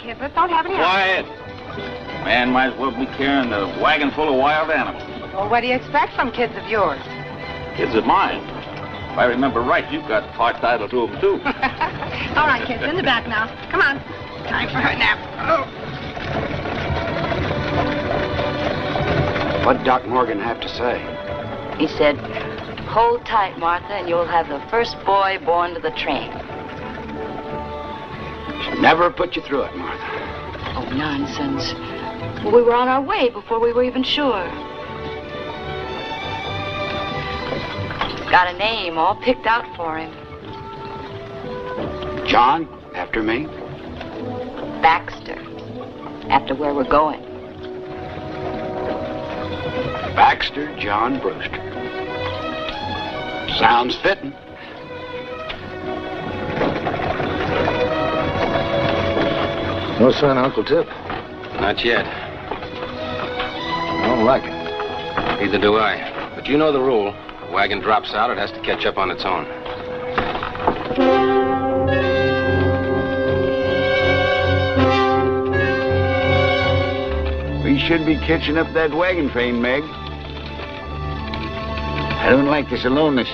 Kidlet. Don't have any... Quiet. Man might as well be carrying a wagon full of wild animals. Well, what do you expect from kids of yours? Kids of mine. If I remember right, you've got part title to them, too. All right, kids, in the back now. Come on. Time for her nap. Oh. What'd Doc Morgan have to say? He said, hold tight, Martha, and you'll have the first boy born to the train. Should never put you through it, Martha. Oh, nonsense. Well, we were on our way before we were even sure. Got a name all picked out for him. John, after me? Baxter, after where we're going. Baxter John Brewster. Sounds fitting. No sign of Uncle Tip? Not yet. I don't like it. Neither do I. But you know the rule. If a wagon drops out, it has to catch up on its own. We should be catching up that wagon train, Meg. I don't like this aloneness.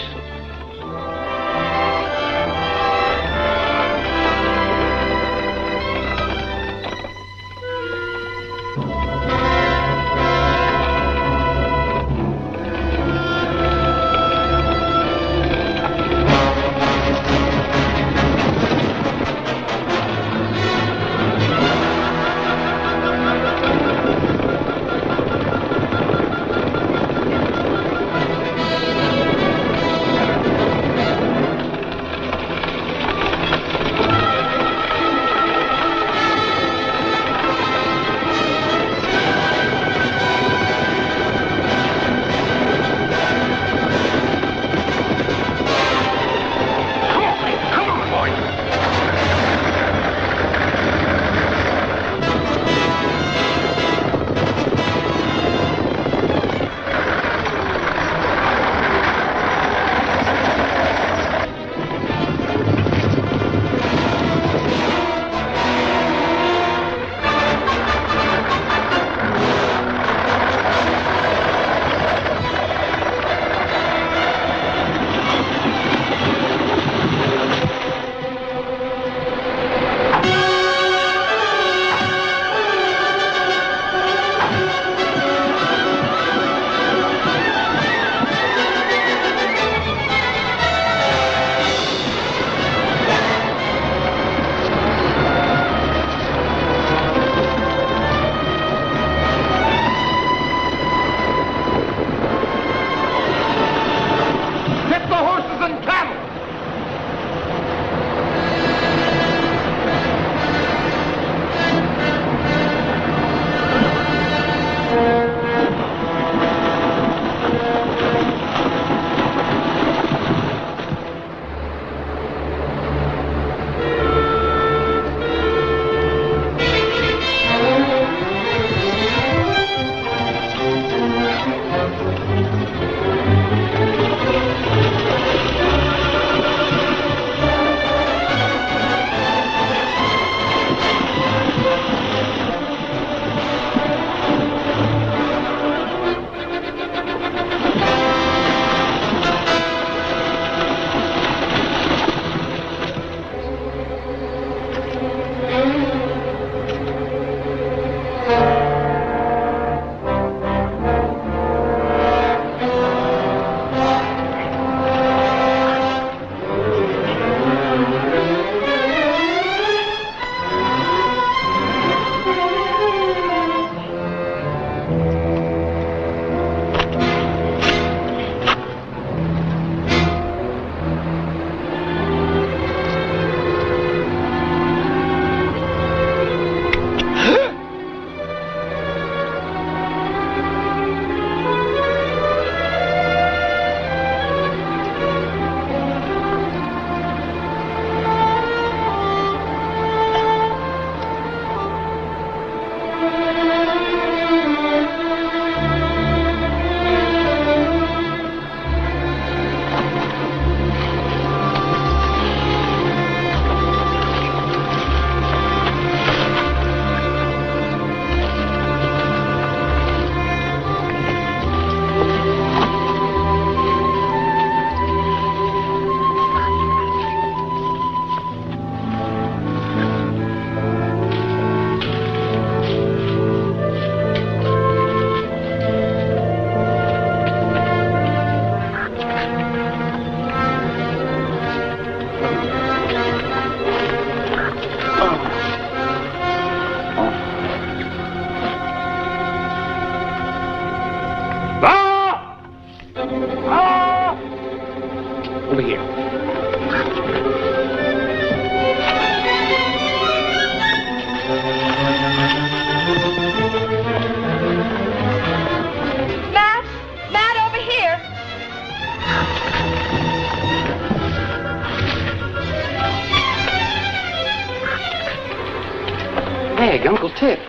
Mag, Uncle Tip,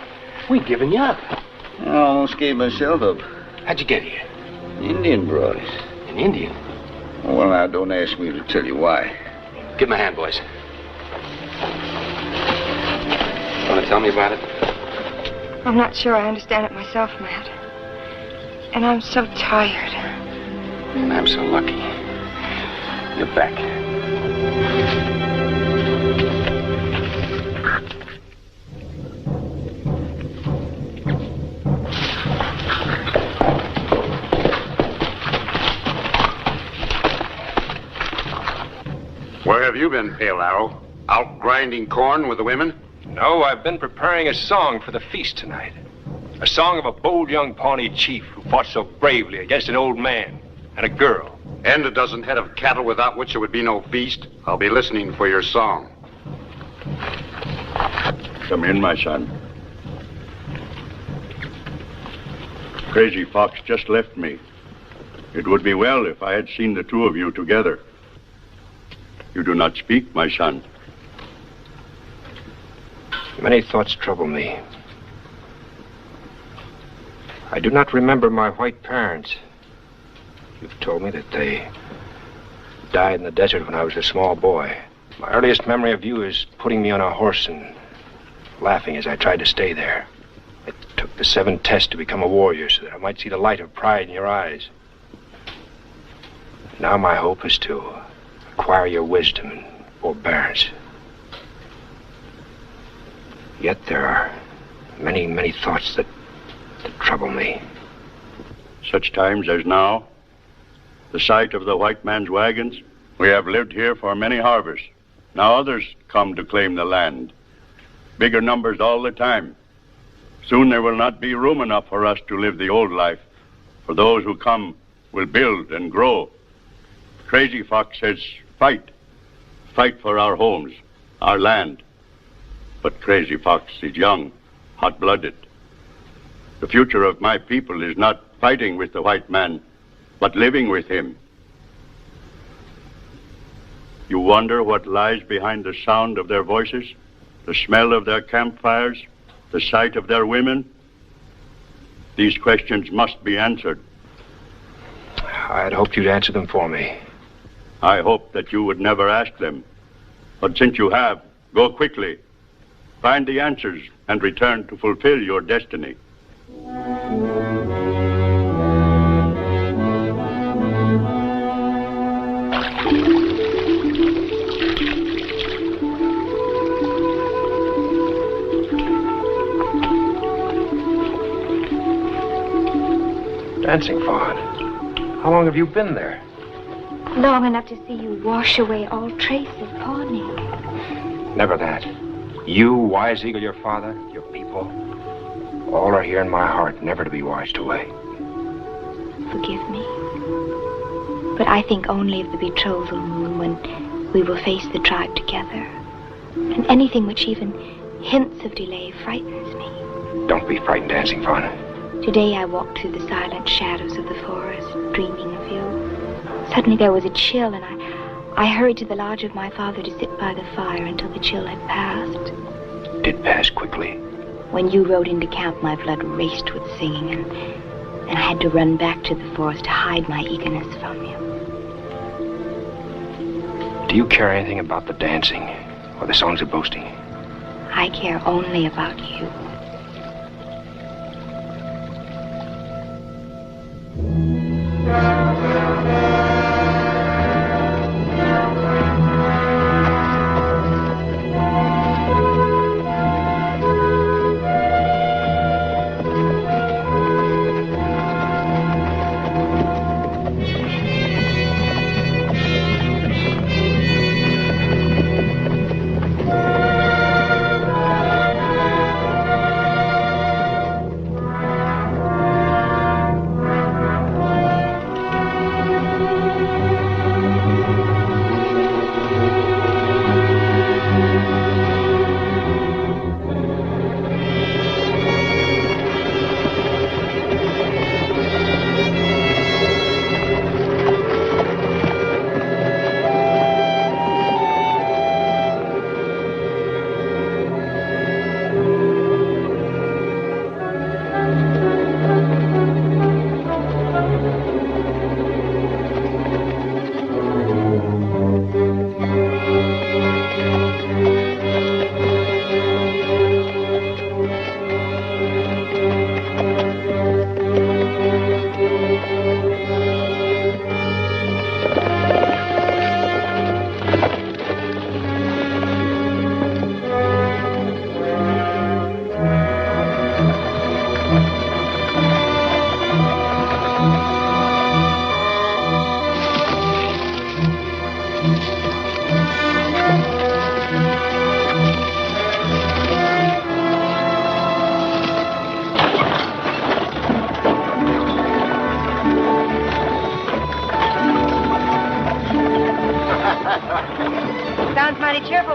we've given you up. I almost gave myself up. How'd you get here? Indian brought us. An Indian? Well, now, don't ask me to tell you why. Give him a hand, boys. Want to tell me about it? I'm not sure I understand it myself, Matt. And I'm so tired. And I'm so lucky. You're back. Where have you been, Pale Arrow? Out grinding corn with the women? No, I've been preparing a song for the feast tonight. A song of a bold young Pawnee chief who fought so bravely against an old man and a girl. And a dozen head of cattle without which there would be no feast. I'll be listening for your song. Come in, my son. Crazy Fox just left me. It would be well if I had seen the two of you together. You do not speak, my son. Many thoughts trouble me. I do not remember my white parents. You've told me that they died in the desert when I was a small boy. My earliest memory of you is putting me on a horse and laughing as I tried to stay there. It took the 7 tests to become a warrior so that I might see the light of pride in your eyes. Now my hope is to acquire your wisdom and forbearance. Yet there are many, many thoughts that trouble me. Such times as now, the sight of the white man's wagons. We have lived here for many harvests. Now others come to claim the land. Bigger numbers all the time. Soon there will not be room enough for us to live the old life. For those who come will build and grow. Crazy Fox says, fight. Fight for our homes, our land. But Crazy Fox is young, hot-blooded. The future of my people is not fighting with the white man, but living with him. You wonder what lies behind the sound of their voices, the smell of their campfires, the sight of their women? These questions must be answered. I'd hoped you'd answer them for me. I hope that you would never ask them. But since you have, go quickly. Find the answers and return to fulfill your destiny. Dancing Fawn, how long have you been there? Long enough to see you wash away all trace of Pawnee. Never that. You, Wise Eagle, your father, your people, all are here in my heart, never to be washed away. Forgive me. But I think only of the betrothal moon when we will face the tribe together. And anything which even hints of delay frightens me. Don't be frightened, Dancing Fawn. Today I walked through the silent shadows of the forest, dreaming of you. Suddenly there was a chill, and I hurried to the lodge of my father to sit by the fire until the chill had passed. Did pass quickly. When you rode into camp, my blood raced with singing, and I had to run back to the forest to hide my eagerness from you. Do you care anything about the dancing or the songs of boasting? I care only about you.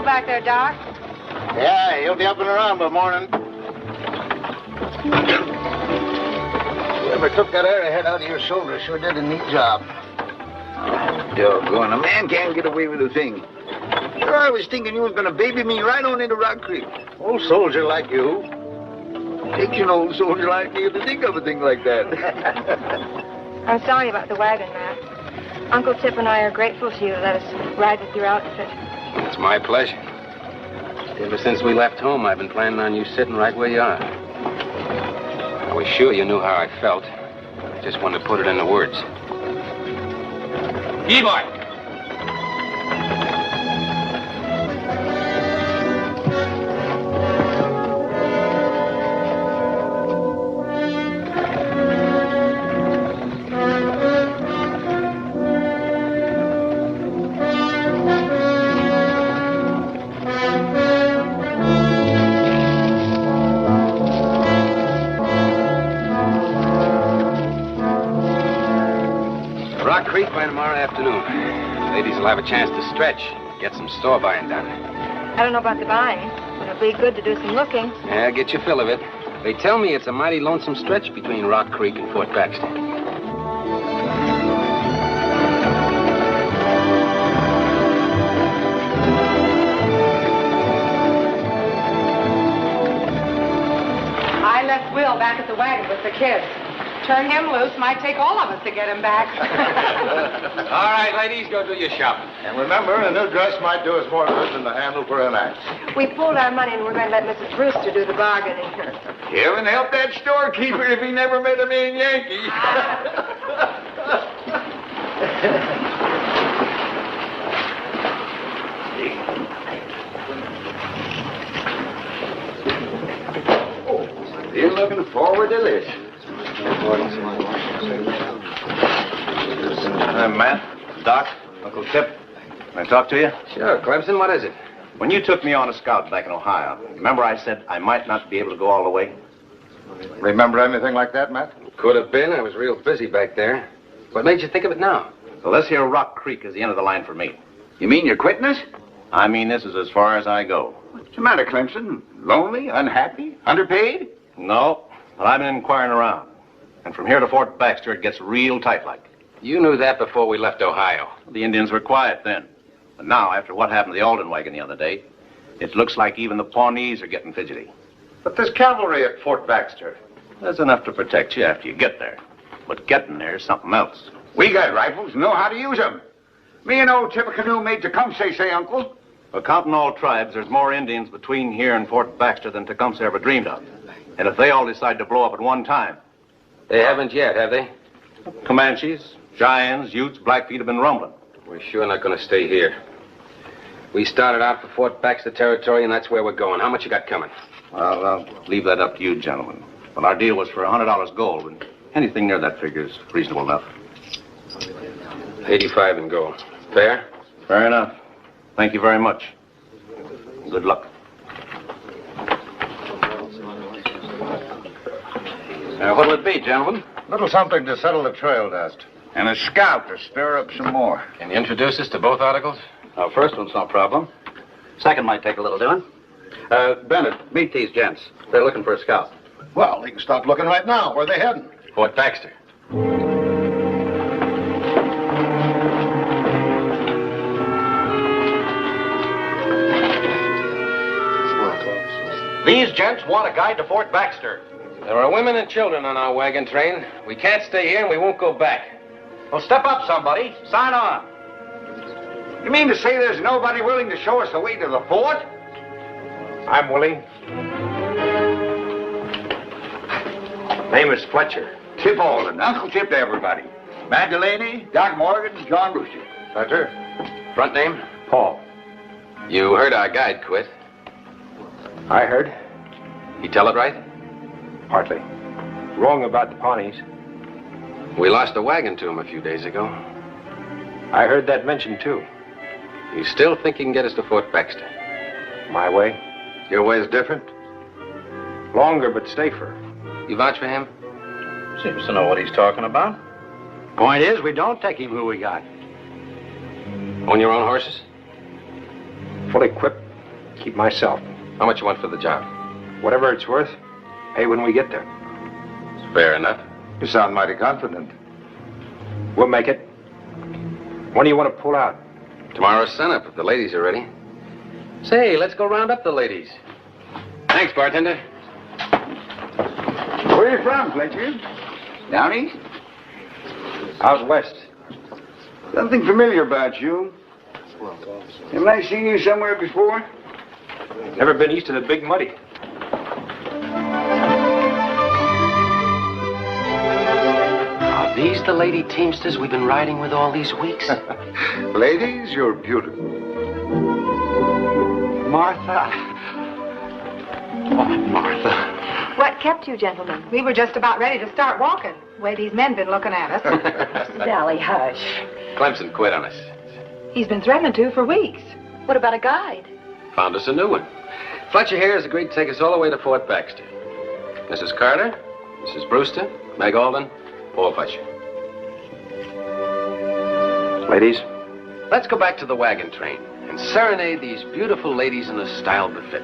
back there, Doc? Yeah, he'll be up and around by morning. Whoever took that arrowhead out of your shoulder sure did a neat job. Doggone, a man can't get away with a thing. Sure, I was thinking you was gonna baby me right on into Rock Creek. Old soldier like you. Takes an old soldier like me to think of a thing like that. I'm sorry about the wagon, Matt. Uncle Tip and I are grateful to you to let us ride with your outfit. It's my pleasure. Ever since we left home, I've been planning on you sitting right where you are. I was sure you knew how I felt. I just wanted to put it into words. E-boy! Rock Creek by tomorrow afternoon. Ladies will have a chance to stretch, get some store buying done. I don't know about the buying, but it'll be good to do some looking. Yeah, get your fill of it. They tell me it's a mighty lonesome stretch between Rock Creek and Fort Baxter. I left Will back at the wagon with the kids. Turn him loose, might take all of us to get him back. All right, ladies, go do your shopping. And remember, a new dress might do us more good than the handle for an axe. We pulled our money and we're going to let Mrs. Brewster do the bargaining. Heaven help that storekeeper if he never met a mean Yankee. You're looking forward to this. I'm Matt, Doc, Uncle Tip. Can I talk to you? Sure, Clemson, what is it? When you took me on a scout back in Ohio, remember I said I might not be able to go all the way? Remember anything like that, Matt? Could have been. I was real busy back there. What made you think of it now? Well, this here Rock Creek is the end of the line for me. You mean you're quitting us? I mean, this is as far as I go. What's the matter, Clemson? Lonely? Unhappy? Underpaid? No, but I've been inquiring around. And from here to Fort Baxter, it gets real tight like. You knew that before we left Ohio. The Indians were quiet then. But now, after what happened to the Alden wagon the other day, it looks like even the Pawnees are getting fidgety. But there's cavalry at Fort Baxter. There's enough to protect you after you get there. But getting there is something else. We got rifles, know how to use them. Me and old Tippecanoe made Tecumseh say, Uncle. Well, counting all tribes, there's more Indians between here and Fort Baxter than Tecumseh ever dreamed of. And if they all decide to blow up at one time... They haven't yet, have they? Comanches, Cheyennes, Utes, Blackfeet have been rumbling. We're sure not going to stay here. We started out for Fort Baxter territory, and that's where we're going. How much you got coming? Well, I'll leave that up to you, gentlemen. But our deal was for $100 gold, and anything near that figure is reasonable enough. 85 in gold. Fair? Fair enough. Thank you very much. Good luck. What'll it be, gentlemen? Little something to settle the trail dust. And a scout to stir up some more. Can you introduce us to both articles? First one's no problem. Second might take a little doing. Bennett, meet these gents. They're looking for a scout. Well, they can stop looking right now. Where are they heading? Fort Baxter. These gents want a guide to Fort Baxter. There are women and children on our wagon train. We can't stay here, and we won't go back. Well, step up, somebody. Sign on. You mean to say there's nobody willing to show us the way to the fort? I'm willing. Name is Fletcher. Tip Alden, Uncle Tip to everybody. Matt Delaney, Doc Morgan, John Brewster. Fletcher. Front name? Paul. You heard our guide quit. I heard. He tell it right? Partly. Wrong about the Pawnees. We lost a wagon to him a few days ago. I heard that mentioned, too. You still think you can get us to Fort Baxter? My way? Your way's different? Longer, but safer. You vouch for him? Seems to know what he's talking about. Point is, we don't take him who we got. On your own horses? Fully equipped, Keep myself. How much you want for the job? Whatever it's worth, pay when we get there. Fair enough. You sound mighty confident. We'll make it. When do you want to pull out? Tomorrow's sunup, if the ladies are ready. Say, let's go round up the ladies. Thanks, bartender. Where are you from, Fletcher? Down east? Out west. Something familiar about you. Haven't I seen you somewhere before? Never been east of the Big Muddy. Are these the lady teamsters we've been riding with all these weeks? Ladies, you're beautiful. Martha. Oh, Martha. What kept you, gentlemen? We were just about ready to start walking, the way these men been looking at us. Sally, hush. Clemson quit on us. He's been threatening to for weeks. What about a guide? Found us a new one. Fletcher here has agreed to take us all the way to Fort Baxter. Mrs. Carter, Mrs. Brewster, Meg Alden, Paul Fletcher. Ladies? Let's go back to the wagon train and serenade these beautiful ladies in the style befit.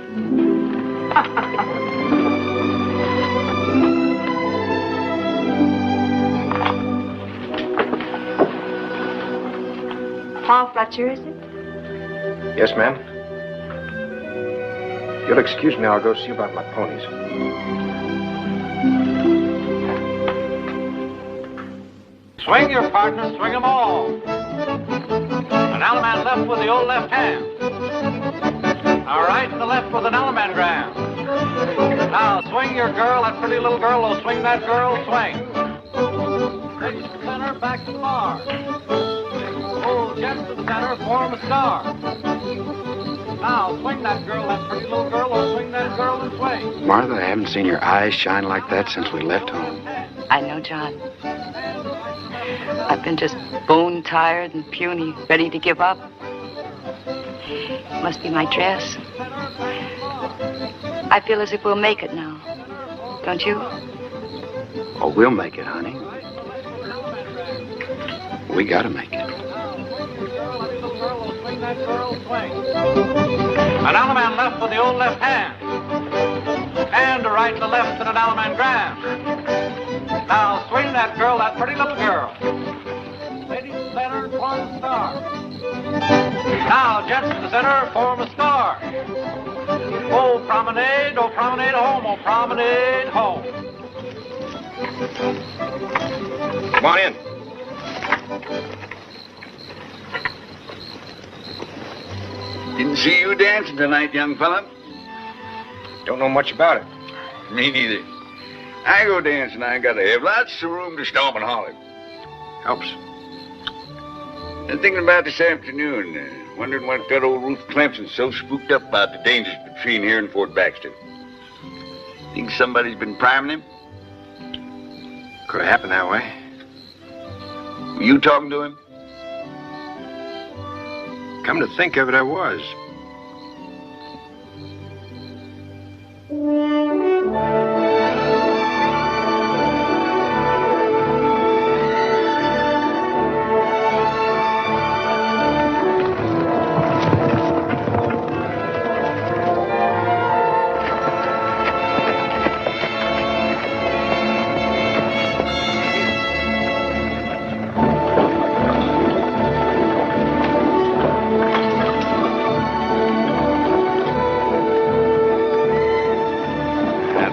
Paul Fletcher, is it? Yes, ma'am. If you'll excuse me, I'll go see about my ponies. Swing your partner, swing them all. An Alaman left with the old left hand. All right, and the left with an Alaman grand. Now swing your girl, that pretty little girl. Oh, swing that girl, swing. Take to the center, back to the bar. Oh, jet to the center, form a star. Now swing that girl, that pretty little girl. Oh, swing that girl and swing. Martha, I haven't seen your eyes shine like that since we left home. I know, John. I've been just bone tired and puny, ready to give up. Must be my dress. I feel as if we'll make it now. Don't you? Oh, we'll make it, honey. We gotta make it. An Alaman left with the old left hand. And a right to left and an Alaman grand. Now swing that girl, that pretty little girl. Ladies to the center, form a star. Now gents to the center, form a star. Oh, promenade home, oh, promenade home. Come on in. Didn't see you dancing tonight, young fella. Don't know much about it. Me neither. I go dancing, I gotta have lots of room to stomp and holler. Helps. I'm thinking about this afternoon, wondering what got old Ruth Clemson so spooked up about the dangers between here and Fort Baxter. Think somebody's been priming him? Could have happened that way. Were you talking to him? Come to think of it, I was.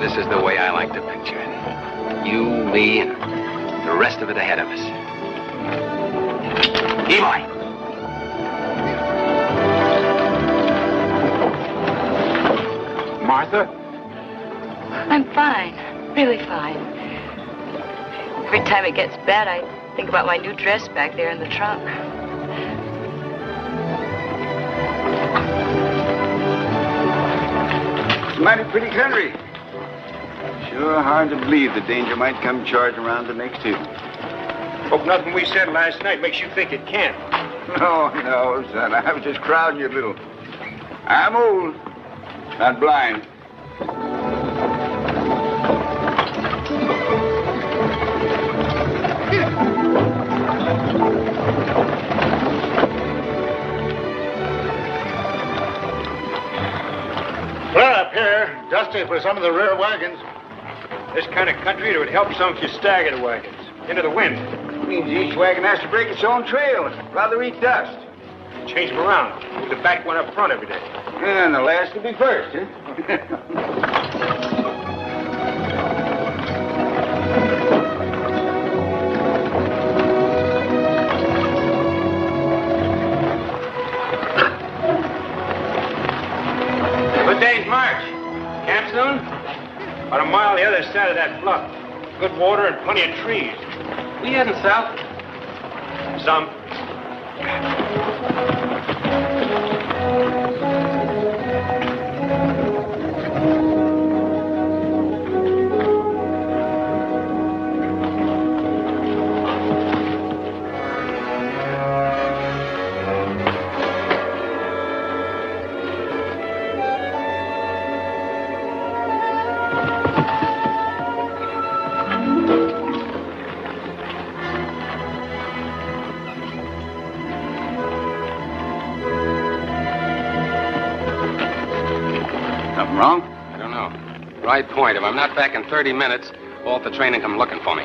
This is the way I like to picture it. You, me, and the rest of it ahead of us. E-boy! Martha? I'm fine. Really fine. Every time it gets bad, I think about my new dress back there in the trunk. It's a mighty pretty country. Sure hard to believe the danger might come charging around the next hill. Hope nothing we said last night makes you think it can't. No, son. I was just crowding you a little. I'm old, not blind. plenty for some of the rear wagons. This kind of country, it would help some if you staggered the wagons into the wind. Means each wagon has to break its own trail and rather eat dust. Change them around. Move the back one up front every day. And the last to be first, huh? Good day's march. Camp soon? About a mile the other side of that bluff. Good water and plenty of trees. We heading south? Some. Something wrong? I don't know. Right point. If I'm not back in 30 minutes, halt the train and come looking for me.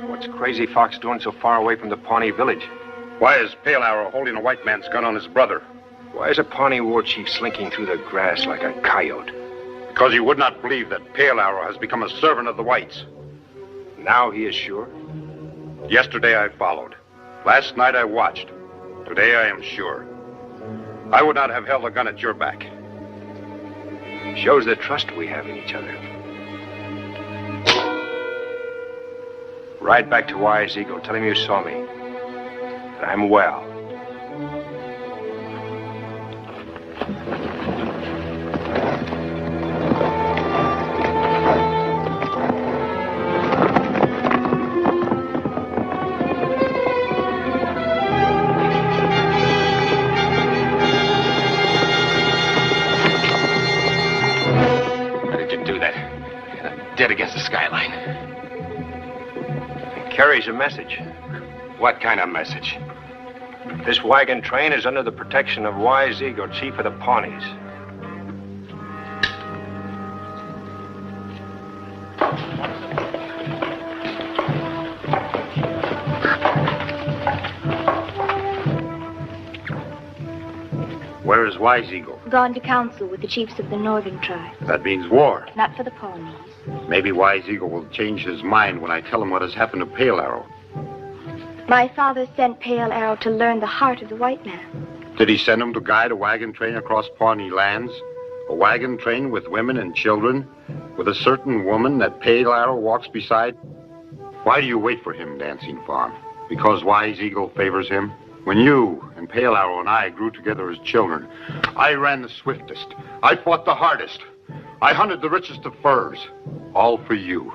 What's Crazy Fox doing so far away from the Pawnee village? Why is Pale Arrow holding a white man's gun on his brother? Why is a Pawnee war chief slinking through the grass like a coyote? Because he would not believe that Pale Arrow has become a servant of the whites. Now he is sure? Yesterday I followed. Last night I watched. Today I am sure. I would not have held a gun at your back. Shows the trust we have in each other. Ride back to Wise Eagle. Tell him you saw me. That I'm well. How did you do that? Dead against the skyline. Carries a message. What kind of message? This wagon train is under the protection of Wise Eagle, chief of the Pawnees. Where is Wise Eagle? Gone to council with the chiefs of the northern tribes. That means war. Not for the Pawnees. Maybe Wise Eagle will change his mind when I tell him what has happened to Pale Arrow. My father sent Pale Arrow to learn the heart of the white man. Did he send him to guide a wagon train across Pawnee lands? A wagon train with women and children? With a certain woman that Pale Arrow walks beside? Why do you wait for him, Dancing Fawn? Because Wise Eagle favors him? When you and Pale Arrow and I grew together as children, I ran the swiftest. I fought the hardest. I hunted the richest of furs. All for you.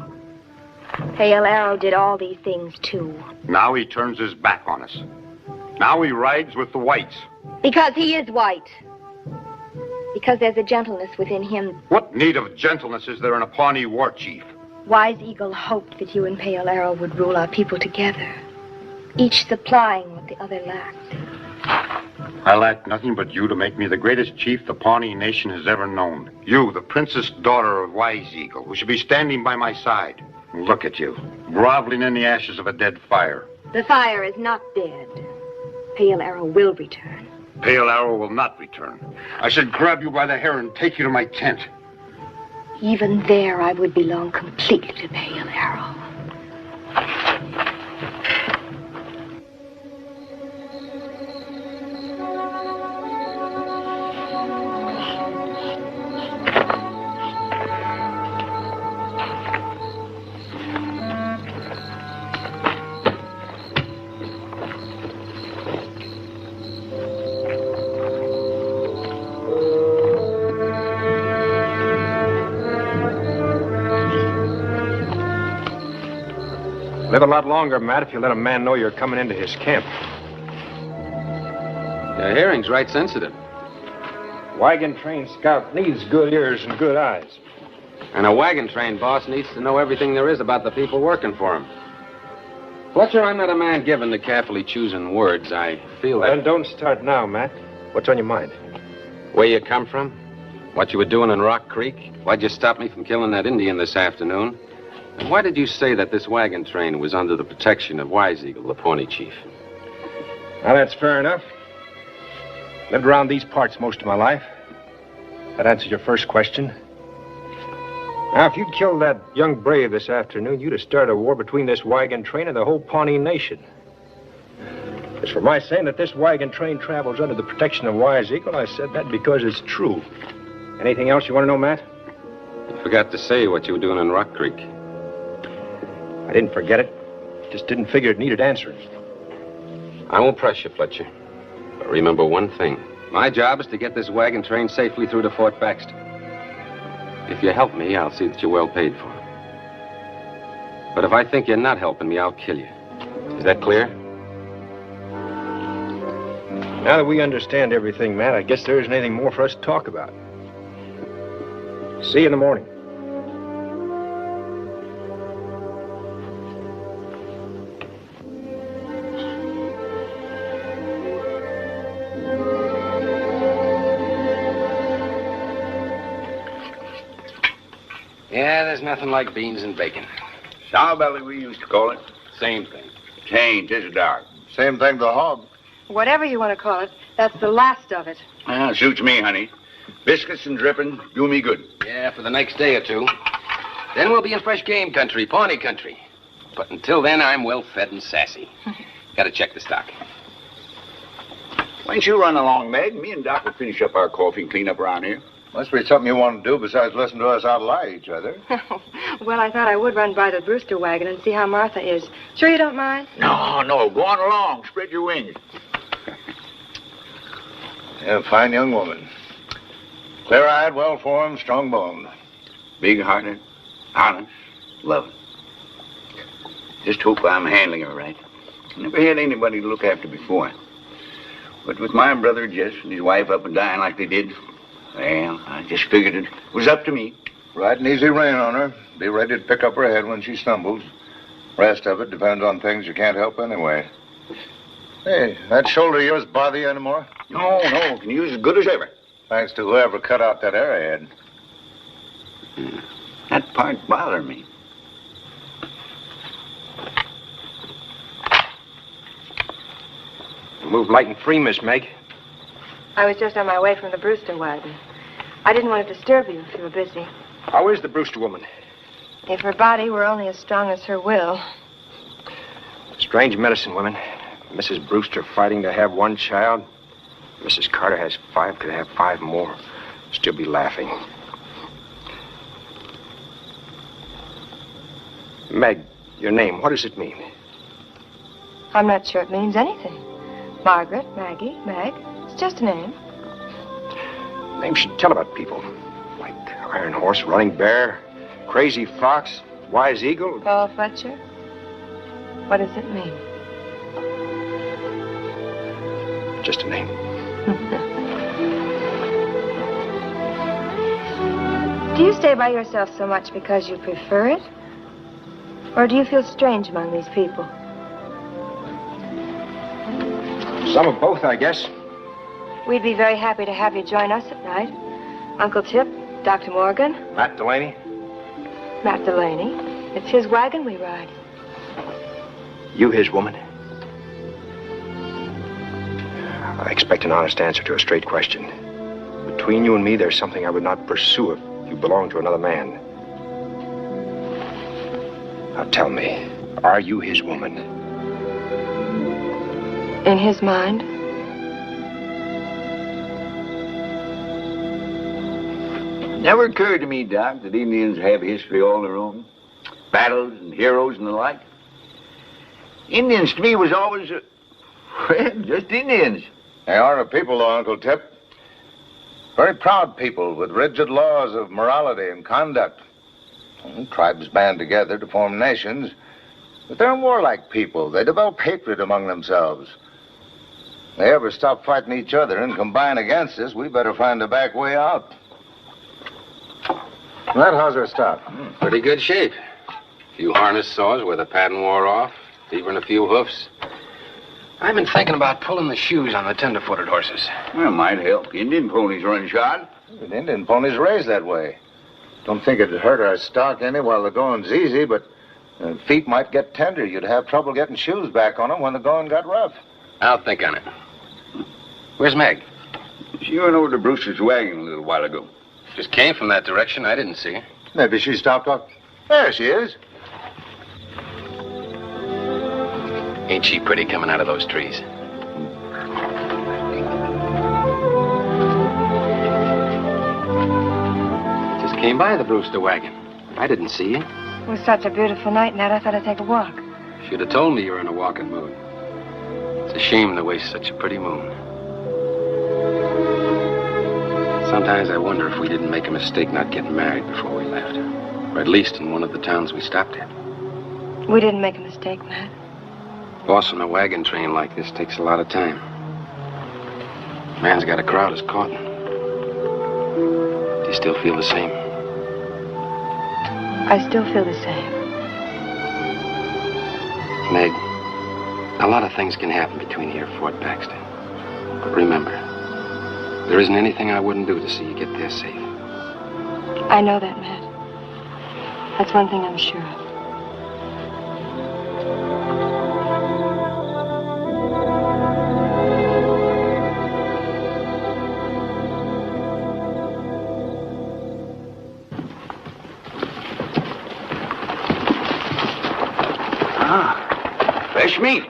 Pale Arrow did all these things, too. Now he turns his back on us. Now he rides with the whites. Because he is white. Because there's a gentleness within him. What need of gentleness is there in a Pawnee war chief? Wise Eagle hoped that you and Pale Arrow would rule our people together, each supplying what the other lacked. I lack nothing but you to make me the greatest chief the Pawnee nation has ever known. You, the princess daughter of Wise Eagle, who should be standing by my side. Look at you, groveling in the ashes of a dead fire. The fire is not dead. Pale Arrow will return. Pale Arrow will not return. I should grab you by the hair and take you to my tent. Even there, I would belong completely to Pale Arrow. Live a lot longer, Matt, if you let a man know you're coming into his camp. Your hearing's right sensitive. Wagon train scout needs good ears and good eyes. And a wagon train boss needs to know everything there is about the people working for him. Fletcher, I'm not a man given to carefully choosing words. I feel that... Then don't start now, Matt. What's on your mind? Where you come from? What you were doing in Rock Creek? Why'd you stop me from killing that Indian this afternoon? And why did you say that this wagon train was under the protection of Wise Eagle, the Pawnee chief? Well, that's fair enough. Lived around these parts most of my life. That answers your first question. Now, if you'd killed that young brave this afternoon, you'd have started a war between this wagon train and the whole Pawnee nation. As for my saying that this wagon train travels under the protection of Wise Eagle, I said that because it's true. Anything else you want to know, Matt? You forgot to say what you were doing in Rock Creek. I didn't forget it. Just didn't figure it needed answering. I won't press you, Fletcher. But remember one thing. My job is to get this wagon train safely through to Fort Baxter. If you help me, I'll see that you're well paid for. But if I think you're not helping me, I'll kill you. Is that clear? Now that we understand everything, Matt, I guess there isn't anything more for us to talk about. See you in the morning. Yeah, there's nothing like beans and bacon. Sowbelly, we used to call it. Same thing. Change, is it, Doc? Same thing to hog. Whatever you want to call it, that's the last of it. Suits me, honey. Biscuits and dripping do me good. Yeah, for the next day or two. Then we'll be in fresh game country, Pawnee country. But until then, I'm well fed and sassy. Gotta check the stock. Why don't you run along, Meg? Me and Doc will finish up our coffee and clean up around here. Must be something you want to do besides listen to us outlie each other. Well, I thought I would run by the Brewster wagon and see how Martha is. Sure you don't mind? No, go on along. Spread your wings. Yeah, fine young woman. Clear-eyed, well-formed, strong-boned. Big-hearted, honest, loving. Just hope I'm handling her right. Never had anybody to look after before. But with my brother Jess and his wife up and dying like they did, well, I just figured it was up to me. Ride an easy rein on her. Be ready to pick up her head when she stumbles. Rest of it depends on things you can't help anyway. Hey, that shoulder of yours bother you anymore? No, can use as good as ever. Thanks to whoever cut out that arrowhead. That part bothered me. Move light and free, Miss Meg. I was just on my way from the Brewster wagon. I didn't want to disturb you if you were busy. How is the Brewster woman? If her body were only as strong as her will. Strange medicine, women. Mrs. Brewster fighting to have one child. Mrs. Carter has 5, could have 5 more. Still be laughing. Meg, your name, what does it mean? I'm not sure it means anything. Margaret, Maggie, Meg. It's just a name. Names should tell about people. Like Iron Horse, Running Bear, Crazy Fox, Wise Eagle. Paul Fletcher? What does it mean? Just a name. Do you stay by yourself so much because you prefer it? Or do you feel strange among these people? Some of both, I guess. We'd be very happy to have you join us at night. Uncle Tip, Dr. Morgan. Matt Delaney. Matt Delaney. It's his wagon we ride. You his woman? I expect an honest answer to a straight question. Between you and me, there's something I would not pursue if you belonged to another man. Now tell me, are you his woman? In his mind? Never occurred to me, Doc, that Indians have history all their own. Battles and heroes and the like. Indians to me was always, well, just Indians. They are a people, though, Uncle Tip. Very proud people with rigid laws of morality and conduct. Tribes band together to form nations, But they're warlike people. They develop hatred among themselves. If they ever stop fighting each other and combine against us, we better find a back way out. That how's our stock? Pretty good shape. A few harness saws where the pattern wore off, even a few hoofs. I've been thinking about pulling the shoes on the tender-footed horses. Well, it might help. Indian ponies run shod. The Indian ponies raised that way. Don't think it'd hurt our stock any while the going's easy, but feet might get tender. You'd have trouble getting shoes back on them when the going got rough. I'll think on it. Where's Meg? She went over to Brewster's wagon a little while ago. Just came from that direction. I didn't see her. Maybe she stopped up. There she is. Ain't she pretty coming out of those trees? Just came by the Brewster wagon. I didn't see you. It was such a beautiful night, Ned. I thought I'd take a walk. Should have told me you were in a walking mood. It's a shame to waste such a pretty moon. Sometimes I wonder if we didn't make a mistake not getting married before we left. Or at least in one of the towns we stopped at. We didn't make a mistake, Matt. Bossing a wagon train like this takes a lot of time. Man's got a crowd as caught. Do you still feel the same? I still feel the same. Meg, a lot of things can happen between here and Fort Baxter. But remember, there isn't anything I wouldn't do to see you get there safe. I know that, Matt. That's one thing I'm sure of. Fresh meat.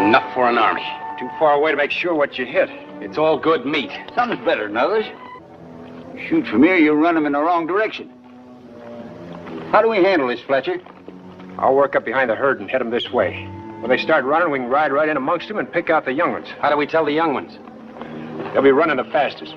Enough for an army. Too far away to make sure what you hit. It's all good meat. Some's better than others. You shoot from here, you'll run them in the wrong direction. How do we handle this, Fletcher? I'll work up behind the herd and head them this way. When they start running, we can ride right in amongst them and pick out the young ones. How do we tell the young ones? They'll be running the fastest.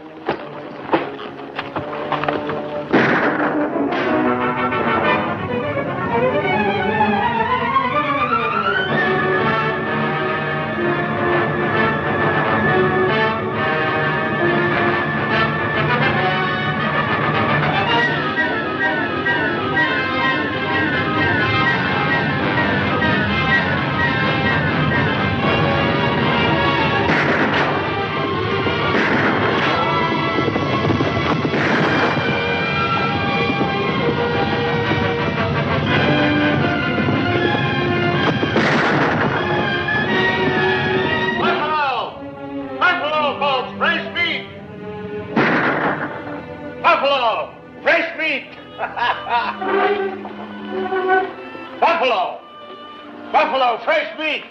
Buffalo, fresh meat.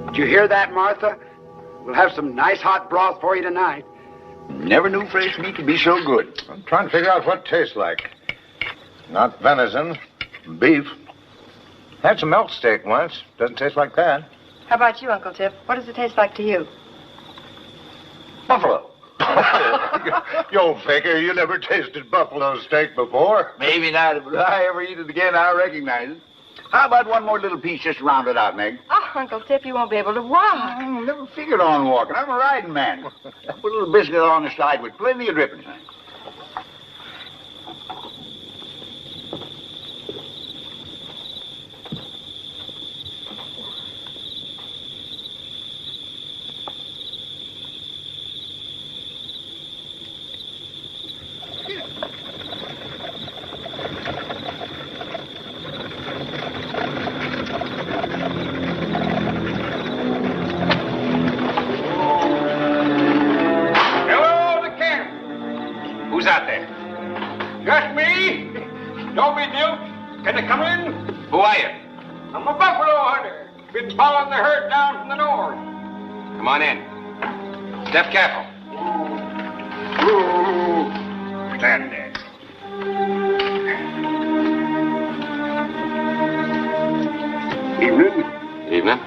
Did you hear that, Martha? We'll have some nice hot broth for you tonight. Never knew fresh meat could be so good. I'm trying to figure out what it tastes like. Not venison, beef. Had some elk steak once. Doesn't taste like that. How about you, Uncle Tip? What does it taste like to you? Buffalo. You old faker, you never tasted buffalo steak before. Maybe not, but if I ever eat it again, I'll recognize it. How about one more little piece just to round it out, Meg? Oh, Uncle Tip, you won't be able to walk. I never figured on walking. I'm a riding man. Put a little biscuit on the side with plenty of drippings. Who's out there? Just me. Don't be duped. Can I come in? Who are you? I'm a buffalo hunter. Been following the herd down from the north. Come on in. Step careful. Stand there. Evening. Evening.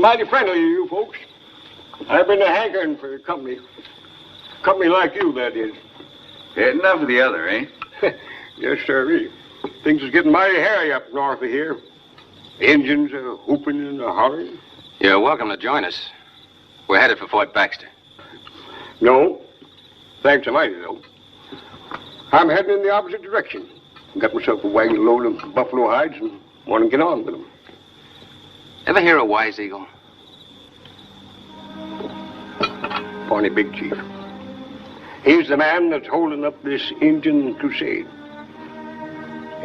mighty friendly of you folks. I've been hankering for company. Company like you, that is. Had enough of the other, eh? Yes, sir. Things is getting mighty hairy up north of here. Engines are whooping and hollering. You're welcome to join us. We're headed for Fort Baxter. No. Thanks a mighty, though. I'm heading in the opposite direction. Got myself a wagon load of buffalo hides and want to get on with them. Ever hear of Wise Eagle? Pawnee Big Chief. He's the man that's holding up this Indian crusade.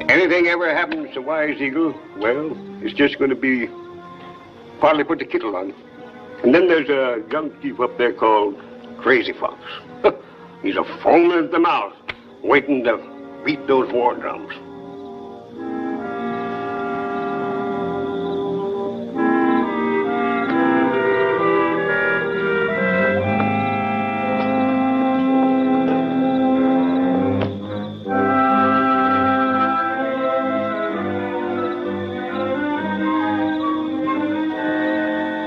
Anything ever happens to Wise Eagle, well, it's just going to be partly put the kittle on. And then there's a young chief up there called Crazy Fox. He's a foaming at the mouth, waiting to beat those war drums.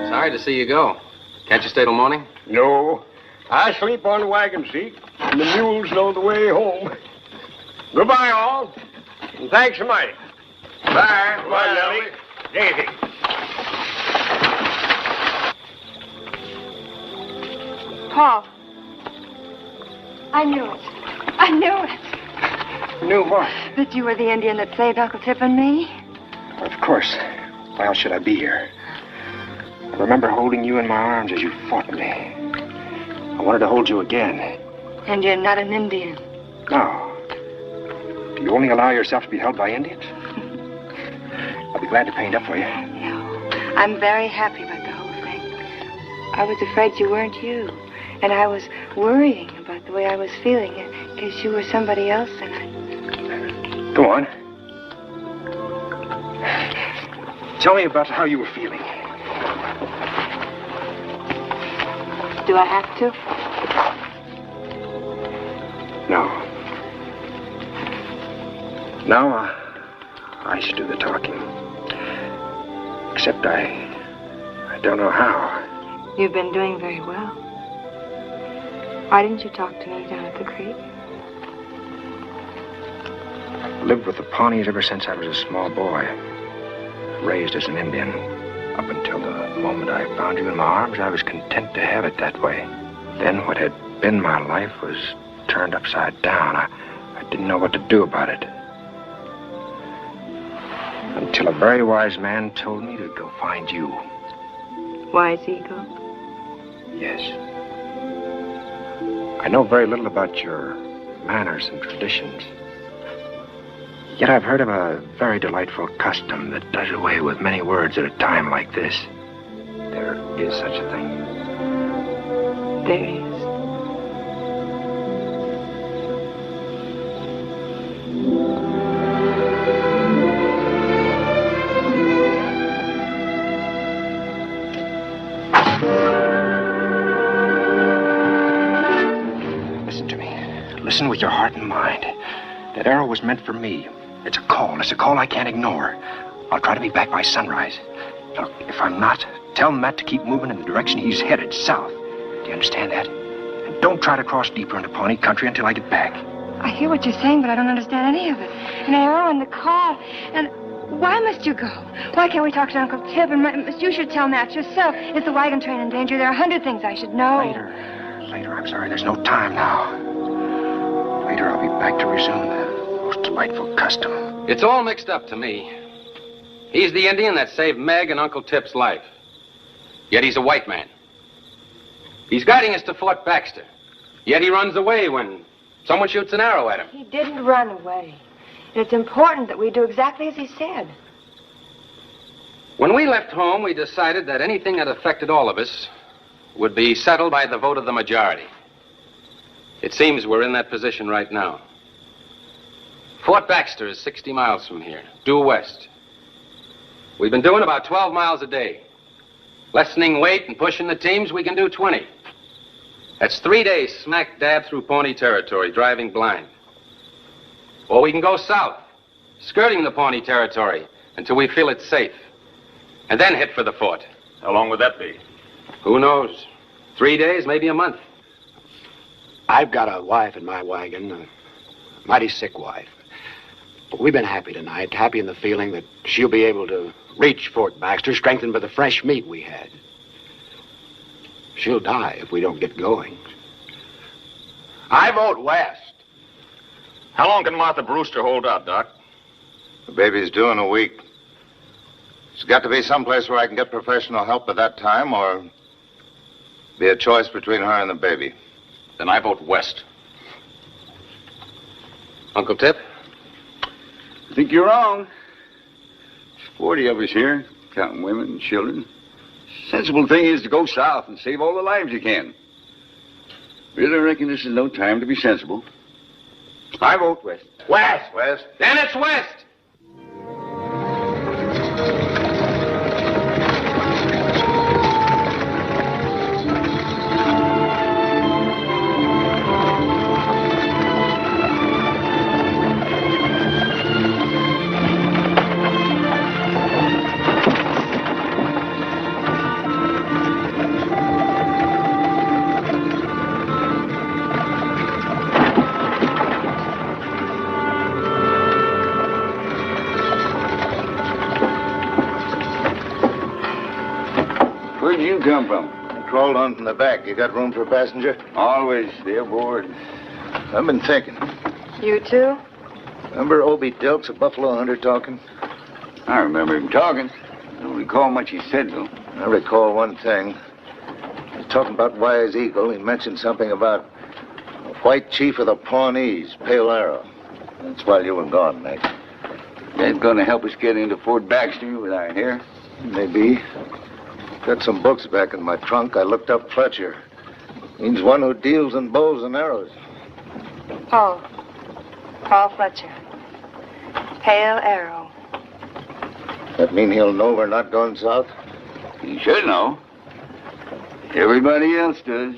Sorry to see you go. Can't you stay till morning? No. I sleep on the wagon seat, and the mules know the way home. Goodbye, all. And thanks a mighty. Bye. Goodbye, Nellie. Daisy. Paul. I knew it. I knew it. Knew what? That you were the Indian that saved Uncle Tip and me. Of course. Why else should I be here? I remember holding you in my arms as you fought me. I wanted to hold you again. And you're not an Indian. No. Do you only allow yourself to be held by Indians? I'll be glad to paint up for you. No. I'm very happy about the whole thing. I was afraid you weren't you. And I was worrying about the way I was feeling in case you were somebody else and I... Go on. Tell me about how you were feeling. Do I have to? No. Now, I should do the talking. Except I don't know how. You've been doing very well. Why didn't you talk to me down at the creek? Lived with the Pawnees ever since I was a small boy. Raised as an Indian. Up until the moment I found you in my arms, I was content to have it that way. Then what had been my life was turned upside down. I didn't know what to do about it. Until a very wise man told me to go find you. Wise Eagle? Yes. I know very little about your manners and traditions. Yet I've heard of a very delightful custom that does away with many words at a time like this. There is such a thing. There is. Listen to me. Listen with your heart and mind. That arrow was meant for me. It's a call. It's a call I can't ignore. I'll try to be back by sunrise. Look, if I'm not, tell Matt to keep moving in the direction he's headed, south. Do you understand that? And don't try to cross deeper into Pawnee country until I get back. I hear what you're saying, but I don't understand any of it. An arrow and the call, and why must you go? Why can't we talk to Uncle Tip? And you should tell Matt yourself. Is the wagon train in danger? There are 100 things I should know. Later, I'm sorry. There's no time now. Later, I'll be back to resume the most delightful custom. It's all mixed up to me. He's the Indian that saved Meg and Uncle Tip's life. Yet he's a white man. He's guiding us to Fort Baxter. Yet he runs away when someone shoots an arrow at him. He didn't run away. And it's important that we do exactly as he said. When we left home, we decided that anything that affected all of us would be settled by the vote of the majority. It seems we're in that position right now. Fort Baxter is 60 miles from here, due west. We've been doing about 12 miles a day. Lessening weight and pushing the teams, we can do 20. That's 3 days smack dab through Pawnee territory, driving blind. Or we can go south, skirting the Pawnee territory until we feel it's safe, and then hit for the fort. How long would that be? Who knows? 3 days, maybe a month. I've got a wife in my wagon, a mighty sick wife. But we've been happy tonight, happy in the feeling that she'll be able to reach Fort Baxter, strengthened by the fresh meat we had. She'll die if we don't get going. I vote west. How long can Martha Brewster hold out, Doc? The baby's due in a week. There's got to be someplace where I can get professional help at that time, or be a choice between her and the baby. Then I vote west. Uncle Tip? I think you're wrong. There's 40 of us here, counting women and children. Sensible thing is to go south and save all the lives you can. Really reckon this is no time to be sensible. I vote west. West! West? Then it's west! Where'd you come from? I crawled on from the back. You got room for a passenger? Always stay aboard. I've been thinking. You too? Remember Obie Dilks, a buffalo hunter, talking? I remember him talking. I don't recall much he said, though. I recall one thing. He was talking about Wise Eagle. He mentioned something about a white chief of the Pawnees, Pale Arrow. That's while you were gone, Nick. That's gonna help us get into Fort Baxter with our hair? Maybe. Got some books back in my trunk. I looked up Fletcher. Means one who deals in bows and arrows. Paul Fletcher. Pale Arrow. That mean he'll know we're not going south? He should know. Everybody else does.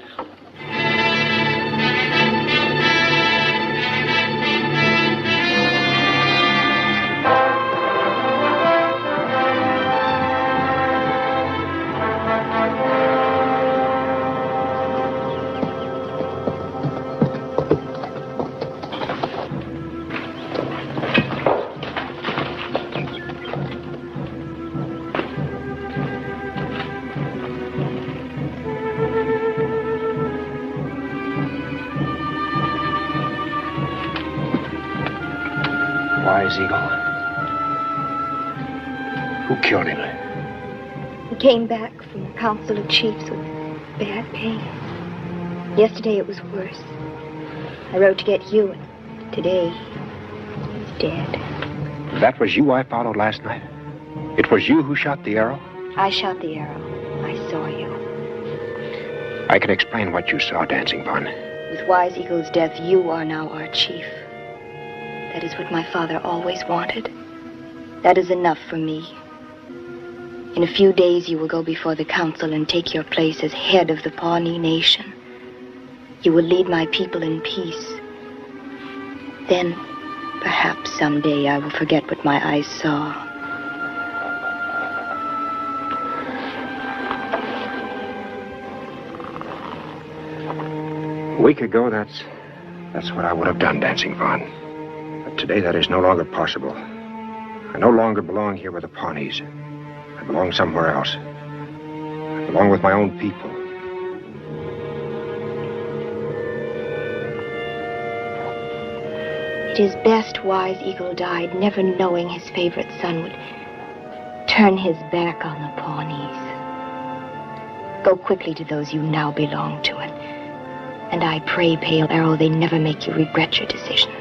Wise Eagle. Who killed him? He came back from the Council of Chiefs with bad pain. Yesterday it was worse. I rode to get you, and today he's dead. That was you I followed last night? It was you who shot the arrow? I shot the arrow. I saw you. I can explain what you saw, Dancing Fawn. With Wise Eagle's death, you are now our chief. That is what my father always wanted. That is enough for me. In a few days, you will go before the council and take your place as head of the Pawnee Nation. You will lead my people in peace. Then, perhaps someday, I will forget what my eyes saw. A week ago, that's what I would have done, Dancing Fawn. But today, that is no longer possible. I no longer belong here with the Pawnees. I belong somewhere else. I belong with my own people. It is best Wise Eagle died, never knowing his favorite son would turn his back on the Pawnees. Go quickly to those you now belong to, and I pray, Pale Arrow, they never make you regret your decision.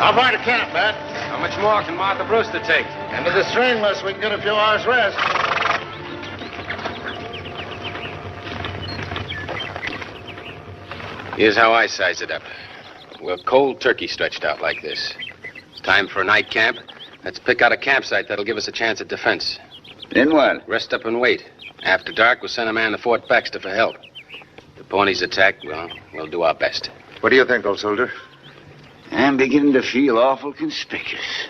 How far to camp, Matt? How much more can Martha Brewster take? Into the stringless, we can get a few hours rest. Here's how I size it up. We're cold turkey stretched out like this. It's time for a night camp. Let's pick out a campsite that'll give us a chance at defense. Then what? Rest up and wait. After dark, we'll send a man to Fort Baxter for help. If the ponies attack, well, we'll do our best. What do you think, old soldier? I'm beginning to feel awful conspicuous.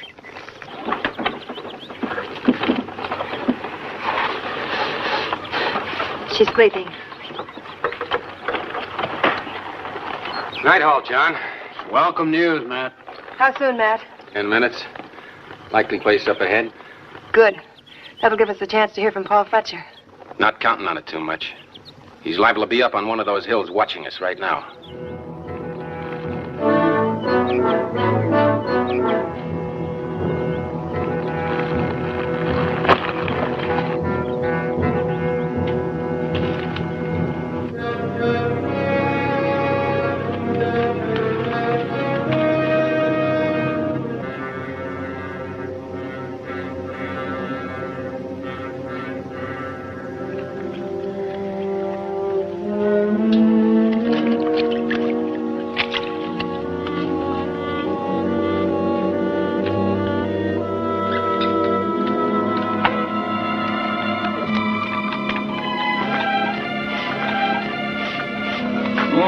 She's sleeping. Night hall, John. Welcome news, Matt. How soon, Matt? 10 minutes. Likely place up ahead. Good. That'll give us a chance to hear from Paul Fletcher. Not counting on it too much. He's liable to be up on one of those hills watching us right now.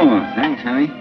Oh, thanks, honey.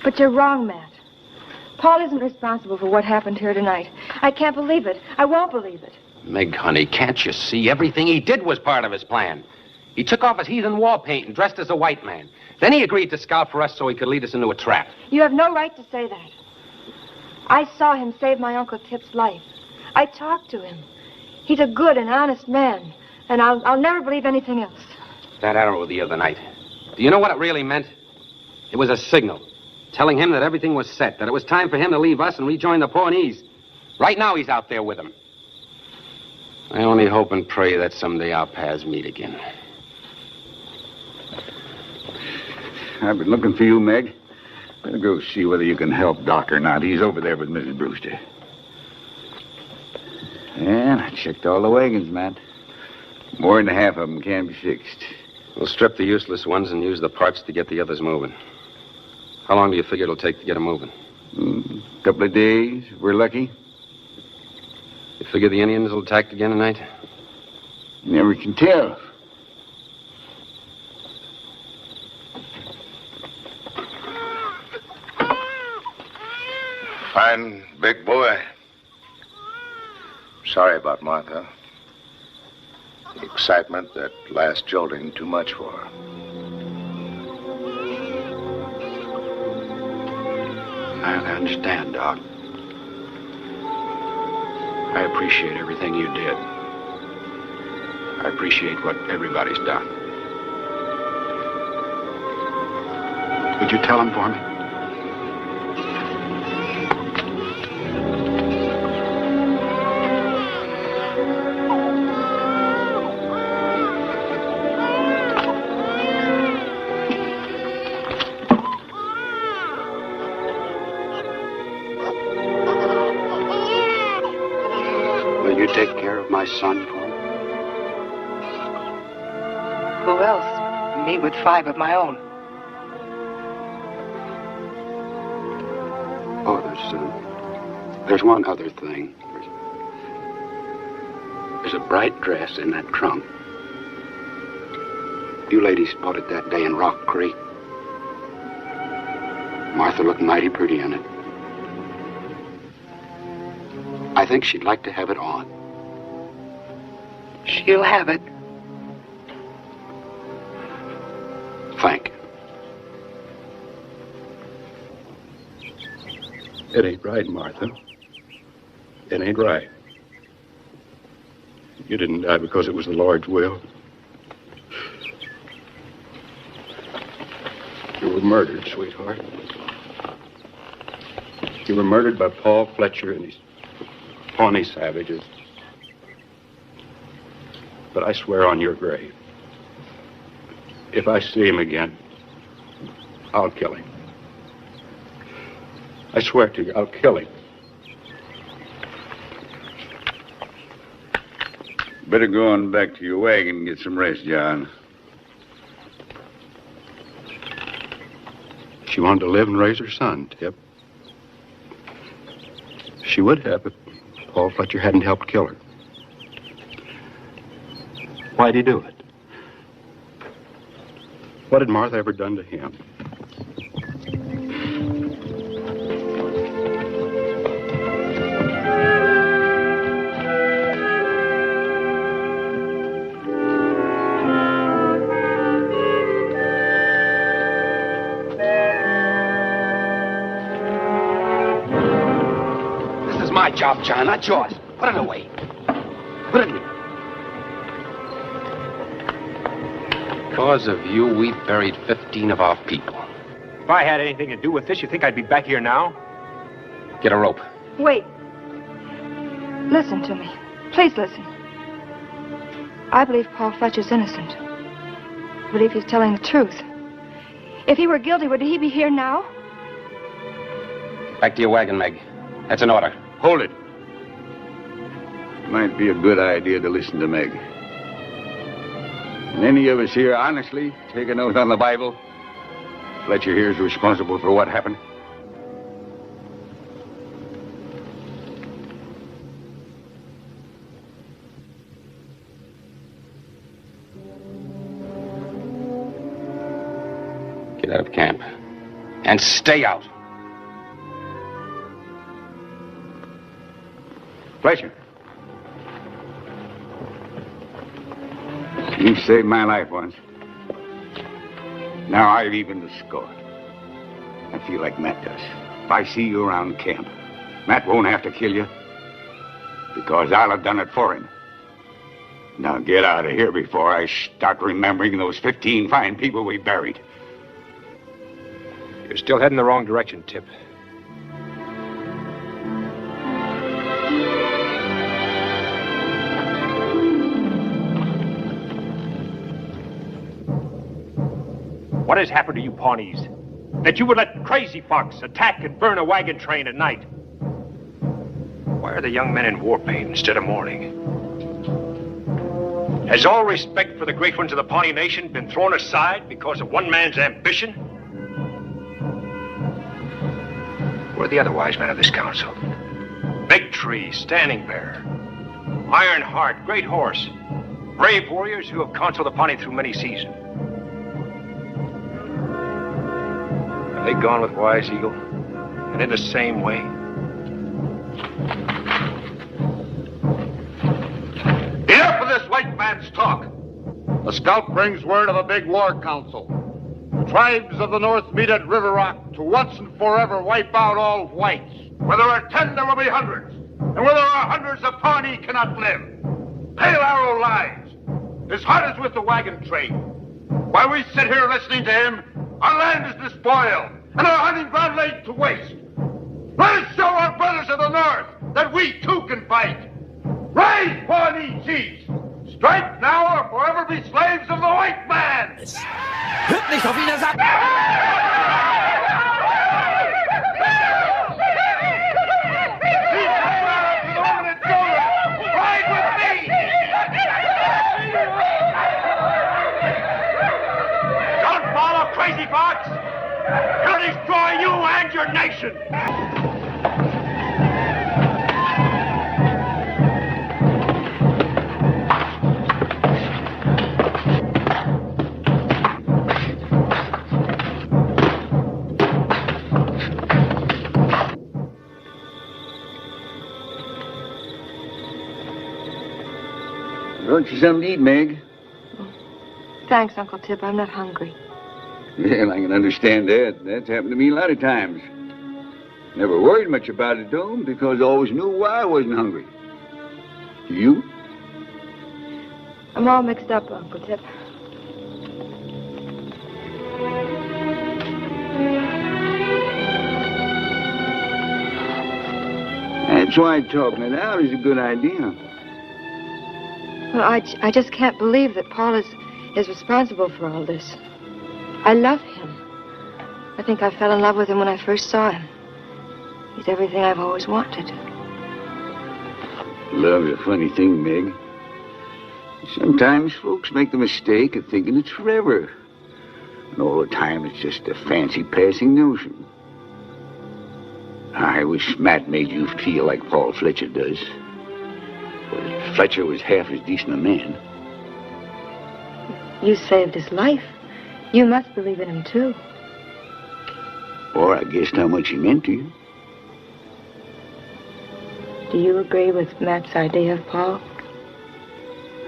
But you're wrong, Matt. Paul isn't responsible for what happened here tonight. I can't believe it. I won't believe it. Meg, honey, can't you see? Everything he did was part of his plan. He took off his heathen war paint and dressed as a white man. Then he agreed to scout for us so he could lead us into a trap. You have no right to say that. I saw him save my Uncle Tip's life. I talked to him. He's a good and honest man, and I'll never believe anything else. That arrow the other night. Do you know what it really meant? It was a signal, telling him that everything was set, that it was time for him to leave us and rejoin the Pawnees. Right now he's out there with them. I only hope and pray that someday our paths meet again. I've been looking for you, Meg. Better go see whether you can help Doc or not. He's over there with Mrs. Brewster. And I checked all the wagons, Matt. More than half of them can be fixed. We'll strip the useless ones and use the parts to get the others moving. How long do you figure it'll take to get them moving? A couple of days, if we're lucky. You figure the Indians will attack again tonight? You never can tell. Fine big boy. Sorry about Martha. The excitement, that last jolting, too much for her. I understand, Doc. I appreciate everything you did. I appreciate what everybody's done. Would you tell him for me? Will you take care of my son for me? Who else? Me with 5 of my own. Oh, there's one other thing. There's a bright dress in that trunk. You ladies bought it that day in Rock Creek. Martha looked mighty pretty in it. I think she'd like to have it on. She'll have it. Thank you. It ain't right, Martha. It ain't right. You didn't die because it was the Lord's will. You were murdered, sweetheart. You were murdered by Paul Fletcher and these Pawnee savages. But I swear on your grave, if I see him again, I'll kill him. I swear to you, I'll kill him. Better go on back to your wagon and get some rest, John. She wanted to live and raise her son, Tip. She would have if Paul Fletcher hadn't helped kill her. Why'd he do it? What had Martha ever done to him? My job, John, not yours. Put it away. Put it away. Because of you, we buried 15 of our people. If I had anything to do with this, you think I'd be back here now? Get a rope. Wait. Listen to me. Please listen. I believe Paul Fletcher's innocent. I believe he's telling the truth. If he were guilty, would he be here now? Back to your wagon, Meg. That's an order. Hold it. Might be a good idea to listen to Meg. And any of us here honestly take an oath on the Bible? Fletcher here is responsible for what happened? Get out of camp. And stay out. Fletcher. You saved my life once. Now I've evened the score. I feel like Matt does. If I see you around camp, Matt won't have to kill you. Because I'll have done it for him. Now get out of here before I start remembering those 15 fine people we buried. You're still heading the wrong direction, Tip. What has happened to you Pawnees? That you would let Crazy Fox attack and burn a wagon train at night? Why are the young men in war paint instead of mourning? Has all respect for the great ones of the Pawnee Nation been thrown aside because of one man's ambition? Where are the other wise men of this council? Big Tree, Standing Bear, Iron Heart, Great Horse, brave warriors who have counseled the Pawnee through many seasons. Have they gone with Wise Eagle? And in the same way? Enough of this white man's talk. The scout brings word of a big war council. The tribes of the North meet at River Rock to once and forever wipe out all whites. Where there are 10, there will be hundreds. And where there are hundreds, the Pawnee cannot live. Pale Arrow lies. His heart is with the wagon train. While we sit here listening to him, our land is despoiled and our hunting ground laid to waste. Let us show our brothers of the North that we too can fight. Rise, Pawnee chiefs! Strike now or forever be slaves of the white man! Hört nicht auf ihn, er sagt... Don't follow Crazy Fox! He'll destroy you and your nation! Brought you something to eat, Meg. Thanks, Uncle Tip. I'm not hungry. Well, I can understand that. That's happened to me a lot of times. Never worried much about it, though, because I always knew why I wasn't hungry. You? I'm all mixed up, Uncle Tip. That's why talking it out is a good idea. Well, I just can't believe that Paul is responsible for all this. I love him. I think I fell in love with him when I first saw him. He's everything I've always wanted. Love's a funny thing, Meg. Sometimes folks make the mistake of thinking it's forever. And all the time it's just a fancy passing notion. I wish Matt made you feel like Paul Fletcher does. But if Fletcher was half as decent a man. You saved his life. You must believe in him, too. Or I guessed how much he meant to you. Do you agree with Matt's idea of Paul?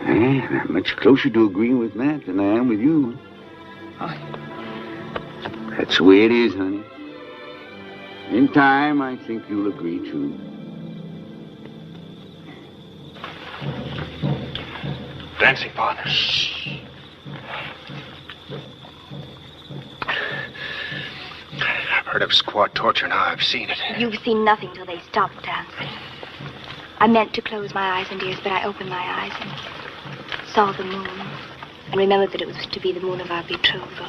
I'm much closer to agreeing with Matt than I am with you. Oh. That's the way it is, honey. In time, I think you'll agree, too. Dancing partners. I've heard of squad torture, now I've seen it. You've seen nothing till they stopped dancing. I meant to close my eyes and ears, but I opened my eyes and saw the moon and remembered that it was to be the moon of our betrothal.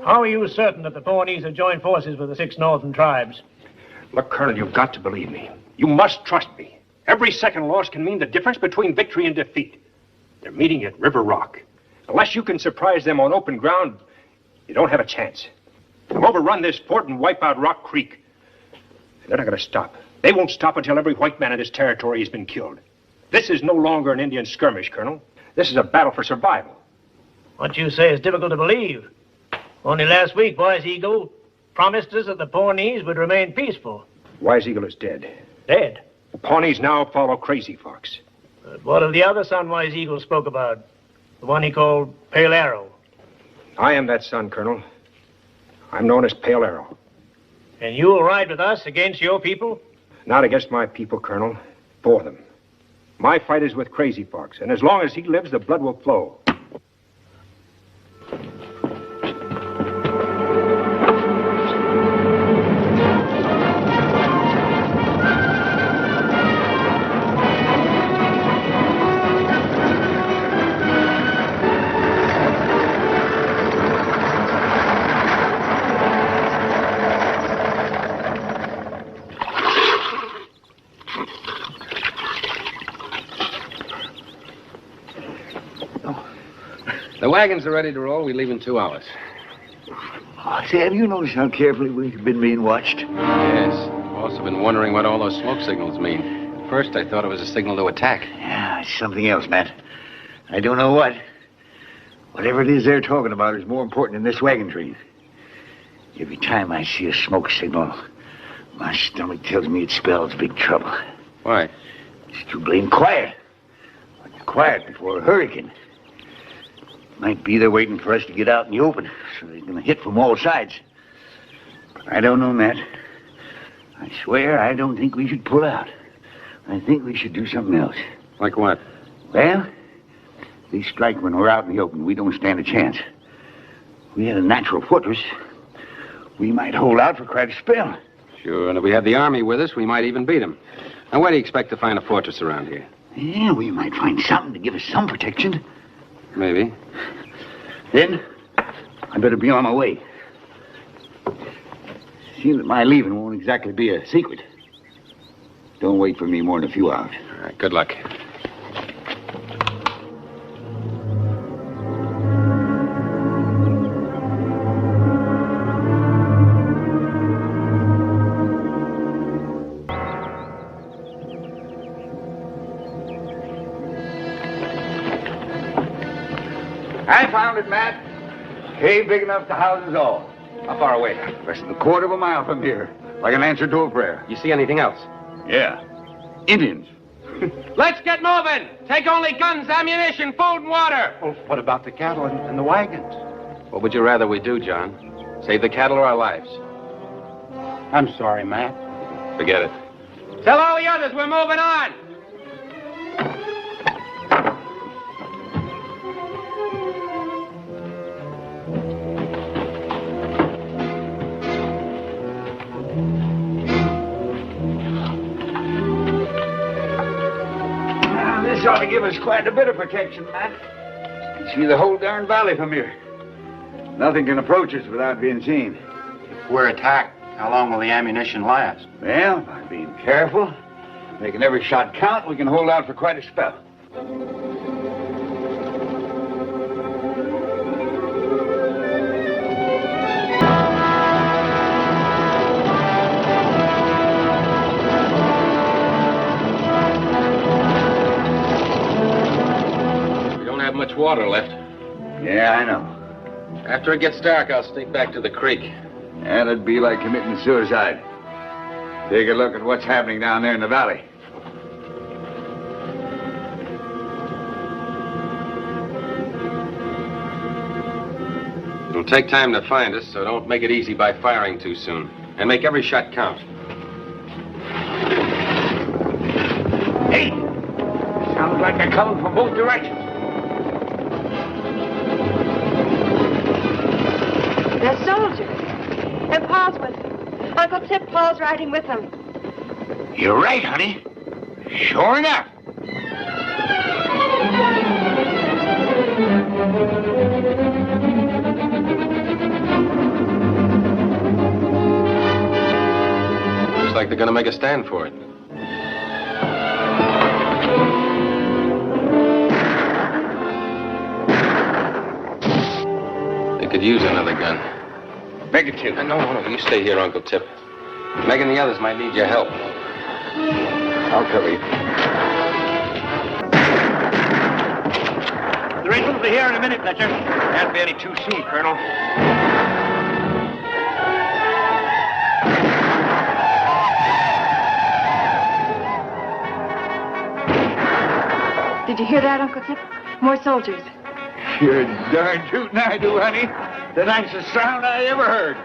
How are you certain that the Pawnees have joined forces with the 6 northern tribes? Look, Colonel, you've got to believe me. You must trust me. Every second loss can mean the difference between victory and defeat. They're meeting at River Rock. Unless you can surprise them on open ground, you don't have a chance. They'll overrun this fort and wipe out Rock Creek. And they're not going to stop. They won't stop until every white man in this territory has been killed. This is no longer an Indian skirmish, Colonel. This is a battle for survival. What you say is difficult to believe. Only last week, Wise Eagle promised us that the Pawnees would remain peaceful. Wise Eagle is dead. Dead? The Pawnees now follow Crazy Fox. But what of the other son Wise Eagle spoke about? The one he called Pale Arrow. I am that son, Colonel. I'm known as Pale Arrow. And you will ride with us against your people? Not against my people, Colonel. For them. My fight is with Crazy Fox, and as long as he lives, the blood will flow. The wagons are ready to roll. We leave in 2 hours. Oh, say, have you noticed how carefully we've been being watched? Yes. I've also been wondering what all those smoke signals mean. At first, I thought it was a signal to attack. Yeah, it's something else, Matt. I don't know what. Whatever it is they're talking about is more important than this wagon train. Every time I see a smoke signal, my stomach tells me it spells big trouble. Why? It's too blame quiet. Like quiet before a hurricane. Might be they're waiting for us to get out in the open, so they're going to hit from all sides. But I don't know, Matt. I swear I don't think we should pull out. I think we should do something else. Like what? Well, if they strike when we're out in the open, we don't stand a chance. If we had a natural fortress, we might hold out for quite a spell. Sure, and if we had the army with us, we might even beat them. Now, where do you expect to find a fortress around here? Yeah, we might find something to give us some protection. Maybe. Then, I better be on my way. Seems that my leaving won't exactly be a secret. Don't wait for me more than a few hours. All right, good luck. I found it, Matt. Cave big enough to house us all. How far away? Less than a quarter of a mile from here. Like an answer to a prayer. You see anything else? Yeah. Indians. Let's get moving. Take only guns, ammunition, food, and water. Well, what about the cattle and the wagons? What would you rather we do, John? Save the cattle or our lives? I'm sorry, Matt. Forget it. Tell all the others we're moving on. This ought to give us quite a bit of protection, Matt. You see the whole darn valley from here. Nothing can approach us without being seen. If we're attacked, how long will the ammunition last? Well, by being careful, making every shot count, we can hold out for quite a spell. Much water left. Yeah, I know. After it gets dark, I'll sneak back to the creek. And it'd be like committing suicide. Take a look at what's happening down there in the valley. It'll take time to find us, so don't make it easy by firing too soon. And make every shot count. Hey! Sounds like they're coming from both directions. They're soldiers. And Paul's with them. Uncle Tip, Paul's riding with them. You're right, honey. Sure enough. Looks like they're gonna make a stand for it. They could use another gun. Make it two. No, you stay here, Uncle Tip. Meg and the others might need your help. I'll cover you. The Rangers will be here in a minute, Fletcher. Can't be any too soon, Colonel. Did you hear that, Uncle Tip? More soldiers. You're darn tootin' I do, honey. The nicest sound I ever heard.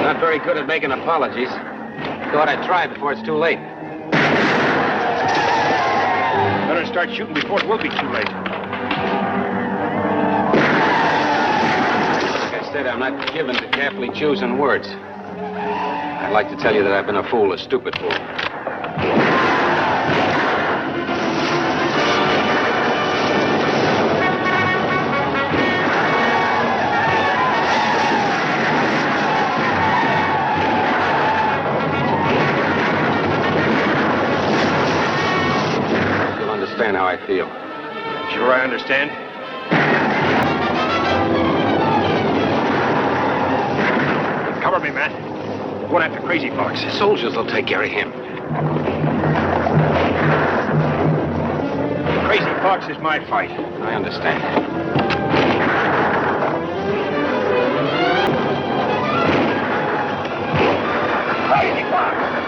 Not very good at making apologies. Thought I'd try before it's too late. Better start shooting before it will be too late. I'm not given to carefully choosing words. I'd like to tell you that I've been a fool, a stupid fool. understand. Cover me, Matt. We're going after Crazy Fox. The soldiers will take care of him. Crazy Fox is my fight. I understand. Crazy Fox!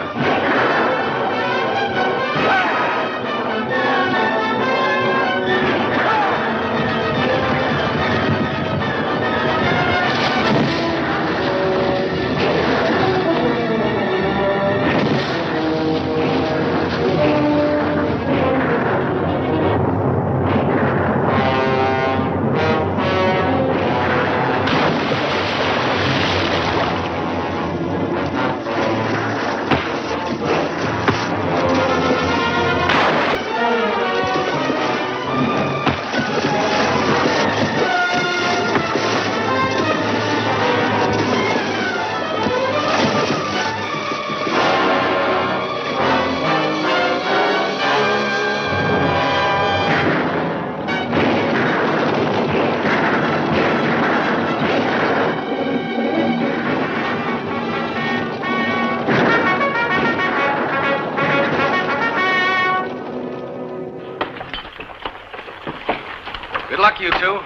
Good luck, you two.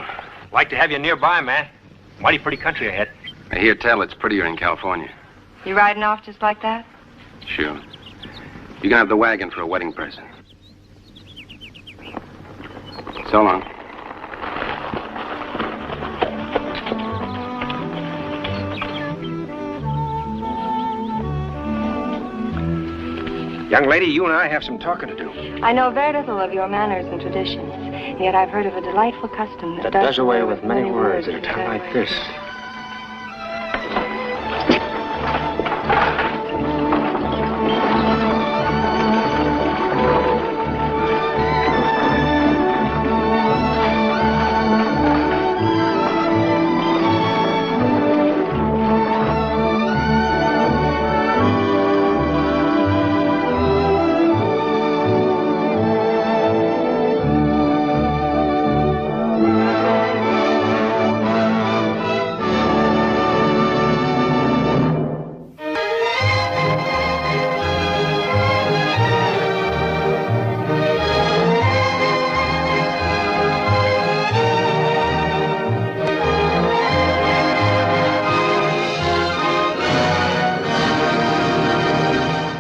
Like to have you nearby, Matt. Mighty pretty country ahead. I hear tell it's prettier in California. You riding off just like that? Sure. You can have the wagon for a wedding present. So long. Young lady, you and I have some talking to do. I know very little of your manners and traditions, and yet I've heard of a delightful custom That does away with many words at a time like this.